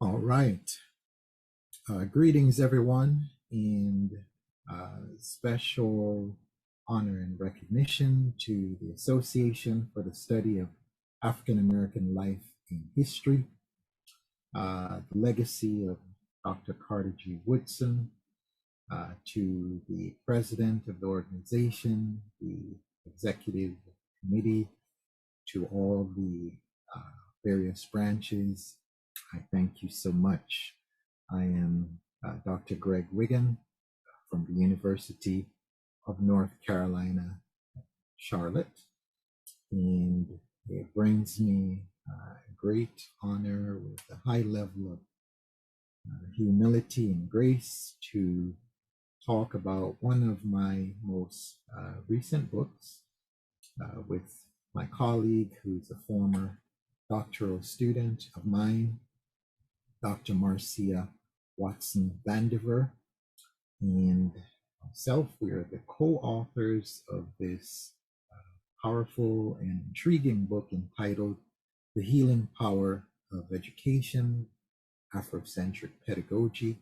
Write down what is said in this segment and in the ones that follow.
All right. Greetings, everyone, and special honor and recognition to the Association for the Study of African American Life and History, the legacy of Dr. Carter G. Woodson, to the president of the organization, the executive committee, to all the uh, various branches. I thank you so much. I am Dr. Greg Wiggan from the University of North Carolina, Charlotte, and it brings me great honor with a high level of humility and grace to talk about one of my most recent books with my colleague, who's a former doctoral student of mine, Dr. Marcia Watson Vandiver, and myself. We are the co-authors of this powerful and intriguing book entitled The Healing Power of Education, Afrocentric Pedagogy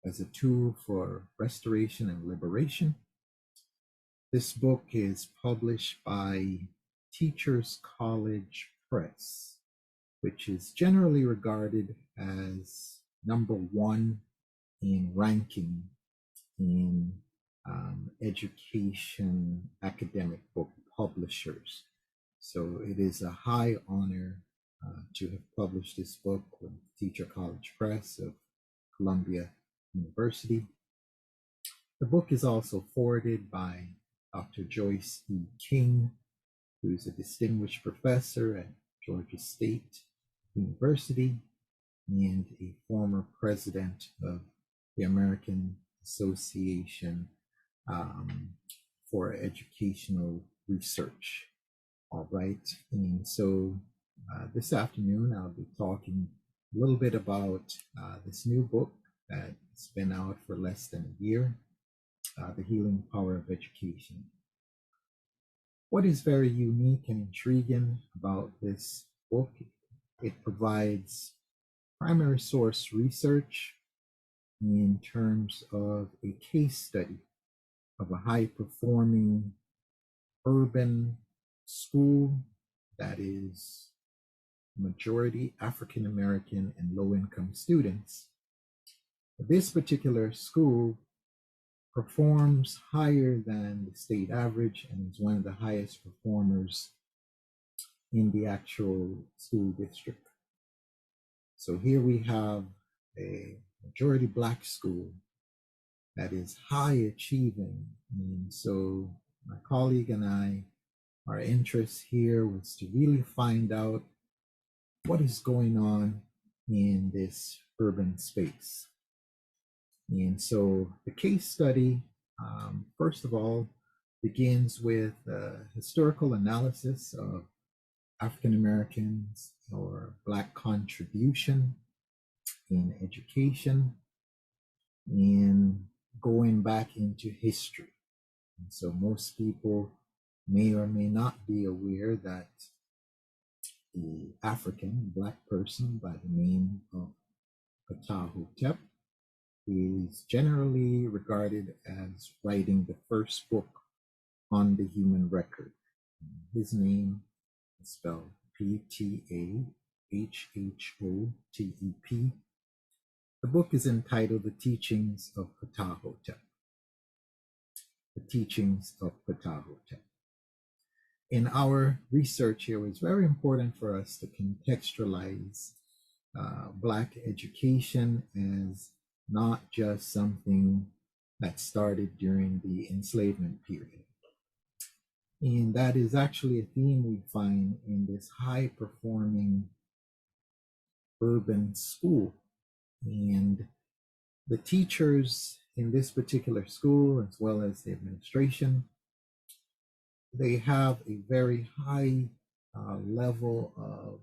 as a Tool for Restoration and Liberation. This book is published by Teachers College Press, which is generally regarded as number one in ranking in education academic book publishers. So it is a high honor to have published this book with Teacher College Press of Columbia University. The book is also forwarded by Dr. Joyce E. King, who's a distinguished professor at Georgia State University and a former president of the American Association for Educational Research. All right, and so this afternoon I'll be talking a little bit about this new book that's been out for less than a year, The Healing Power of Education. What is very unique and intriguing about this book, it provides primary source research in terms of a case study of a high performing urban school that is majority African American and low income students. This particular school performs higher than the state average and is one of the highest performers in the actual school district. So here we have a majority Black school that is high achieving. And so my colleague and I, our interest here was to really find out what is going on in this urban space. And so the case study, first of all, begins with a historical analysis of African Americans or Black contribution in education and going back into history. And so most people may or may not be aware that the African Black person by the name of Ptahhotep is generally regarded as writing the first book on the human record. His name is spelled Ptahhotep. The book is entitled The Teachings of Ptahhotep. The Teachings of Ptahhotep. In our research here, it's very important for us to contextualize Black education as not just something that started during the enslavement period. And that is actually a theme we find in this high performing urban school. And the teachers in this particular school, as well as the administration, they have a very high level of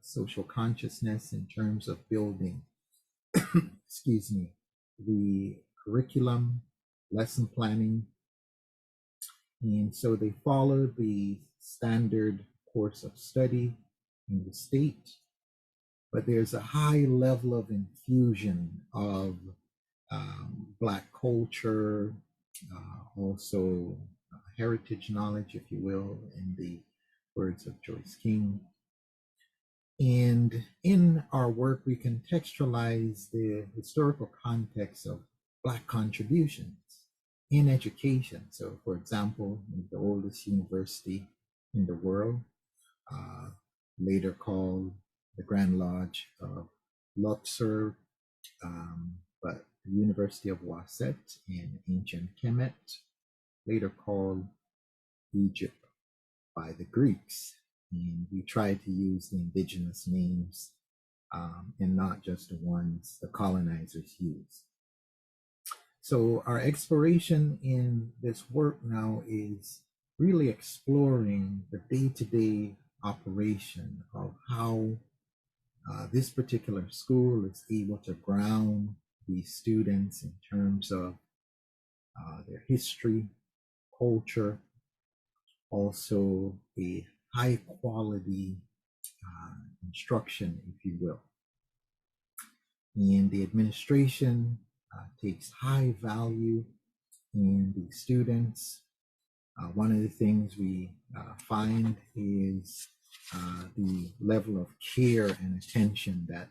social consciousness in terms of building, excuse me, the curriculum, lesson planning. And so they follow the standard course of study in the state. but there's a high level of infusion of Black culture, also heritage knowledge, if you will, in the words of Joyce King. And in our work, we contextualize the historical context of Black contributions in education. So, for example, the oldest university in the world, uh, later called the Grand Lodge of Luxor, but the University of Waset in ancient Kemet, later called Egypt by the Greeks. And we try to use the indigenous names and not just the ones the colonizers used. So our exploration in this work now is really exploring the day-to-day operation of how this particular school is able to ground these students in terms of their history, culture, also a high quality instruction, if you will. And the administration takes high value in the students. One of the things we find is the level of care and attention that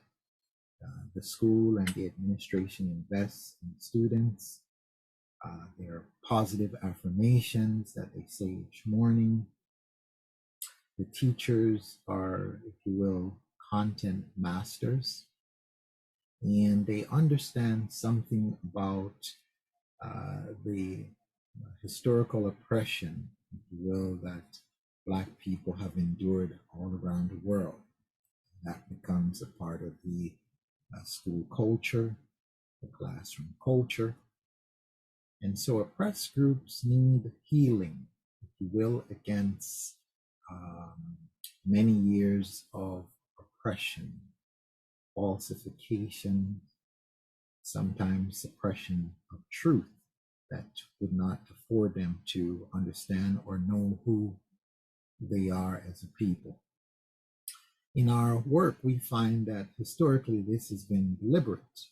the school and the administration invests in students. Their positive affirmations that they say each morning. The teachers are, if you will, content masters, and they understand something about the historical oppression, if you will, that Black people have endured all around the world. That becomes a part of the school culture, the classroom culture. And so oppressed groups need healing, if you will, against many years of oppression, falsification, sometimes suppression of truth that would not afford them to understand or know who they are as a people. In our work, we find that historically this has been deliberate,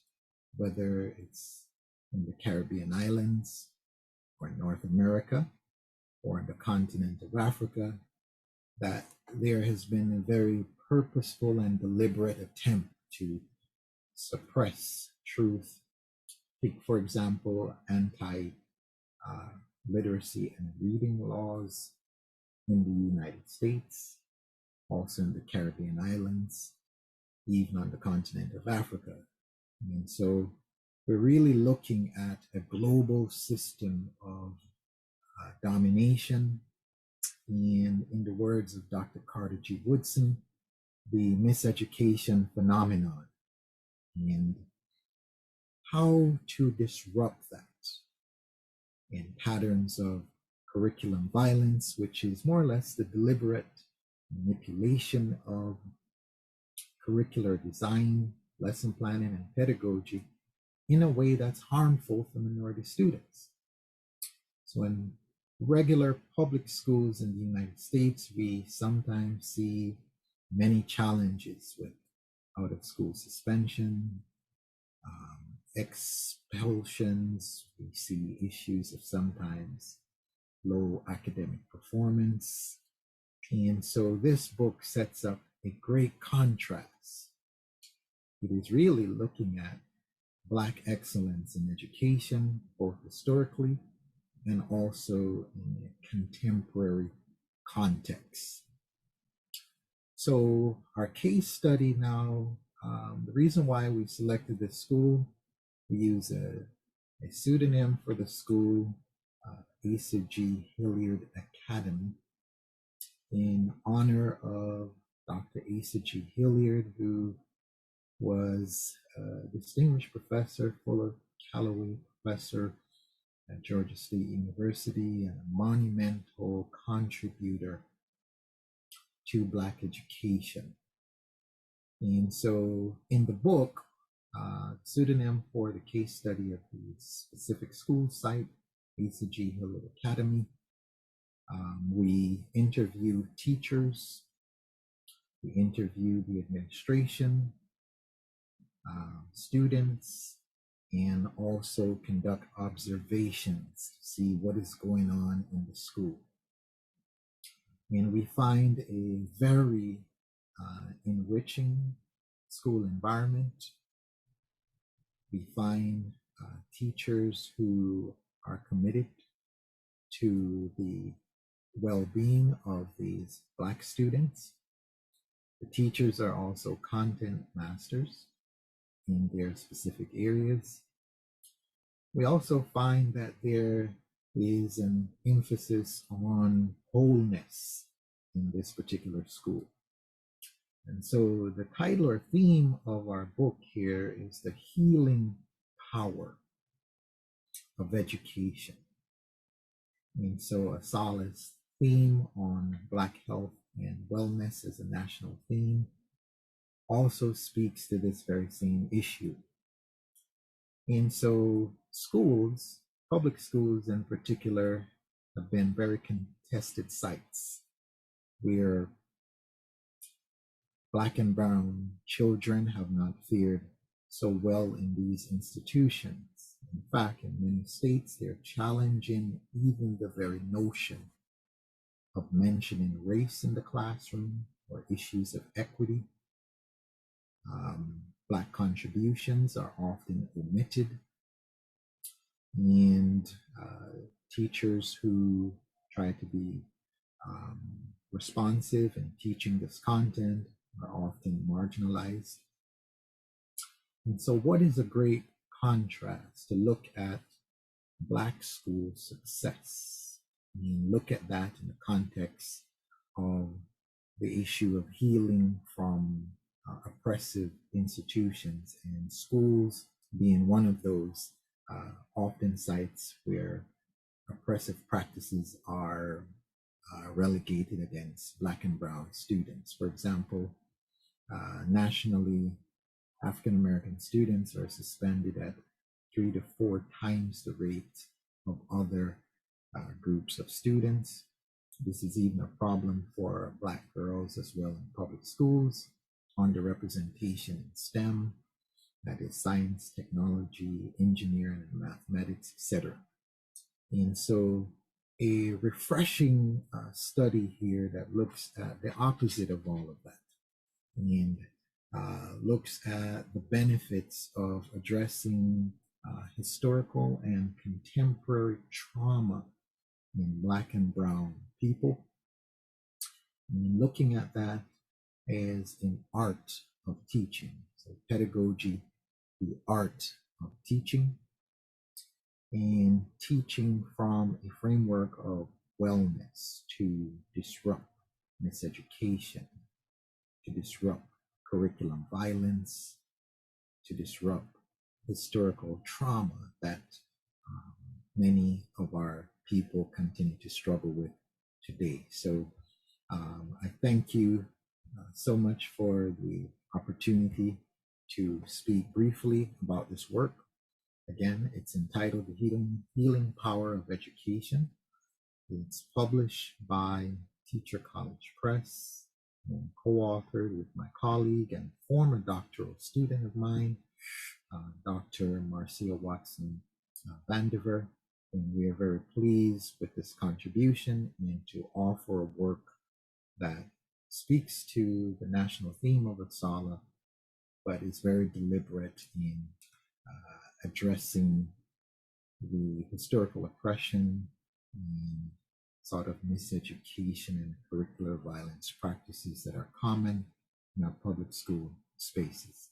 whether it's in the Caribbean islands or in North America or in the continent of Africa, that there has been a very purposeful and deliberate attempt to suppress truth. Take, for example, anti-literacy and reading laws in the United States, also in the Caribbean islands, even on the continent of Africa. And so we're really looking at a global system of domination, and in the words of Dr. Carter G. Woodson, the miseducation phenomenon, and how to disrupt that in patterns of curriculum violence, which is more or less the deliberate manipulation of curricular design, lesson planning, and pedagogy in a way that's harmful for minority students. So in regular public schools in the United States, we sometimes see many challenges with out-of-school suspension, expulsions. We see issues of sometimes low academic performance. And so this book sets up a great contrast. It is really looking at Black excellence in education, both historically and also in a contemporary context. So our case study now, the reason why we selected this school, we use a pseudonym for the school, Asa G. Hilliard Academy, in honor of Dr. Asa G. Hilliard, who was a distinguished professor, Fuller Calloway professor at Georgia State University, and a monumental contributor to Black education. And so in the book, pseudonym for the case study of the specific school site, Asa G. Hilliard Academy, we interviewed teachers, We interview the administration, students, and also conduct observations to see what is going on in the school. And we find a very enriching school environment. We find teachers who are committed to the well-being of these Black students. The teachers are also content masters in their specific areas. We also find that there is an emphasis on wholeness in this particular school. And so the title or theme of our book here is the healing power of education. And so a solace theme on Black health and wellness as a national theme also speaks to this very same issue. And so schools, public schools in particular, have been very contested sites where Black and brown children have not fared so well in these institutions. In fact, in many states, they're challenging even the very notion of mentioning race in the classroom or issues of equity. Black contributions are often omitted, and teachers who try to be responsive in teaching this content are often marginalized. And so what is a great contrast to look at Black school success and look at that in the context of the issue of healing from oppressive institutions, and schools being one of those often sites where oppressive practices are relegated against Black and brown students. For example, nationally, African American students are suspended at 3 to 4 times the rate of other groups of students. This is even a problem for Black girls as well in public schools. Underrepresentation in STEM, that is science, technology, engineering, and mathematics, etc. And so a refreshing study here that looks at the opposite of all of that and looks at the benefits of addressing historical and contemporary trauma in Black and brown people, and looking at that as an art of teaching. So pedagogy, the art of teaching, and teaching from a framework of wellness to disrupt miseducation, to disrupt curriculum violence, to disrupt historical trauma that many of our people continue to struggle with today. So I thank you so much for the opportunity to speak briefly about this work. Again, it's entitled The Healing Power of Education. It's published by Teacher College Press and co-authored with my colleague and former doctoral student of mine, Dr. Marcia Watson Vandiver. And we are very pleased with this contribution and to offer a work that speaks to the national theme of Uppsala, but is very deliberate in addressing the historical oppression and sort of miseducation and curricular violence practices that are common in our public school spaces.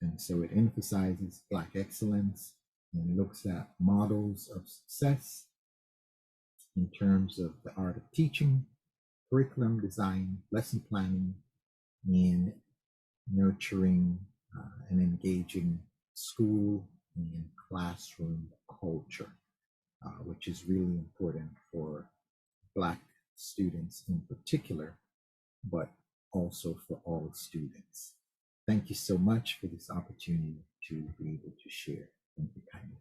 And so it emphasizes Black excellence and looks at models of success in terms of the art of teaching, curriculum design, lesson planning, and nurturing and engaging school and classroom culture, which is really important for Black students in particular, but also for all students. Thank you so much for this opportunity to be able to share. Thank you kindly.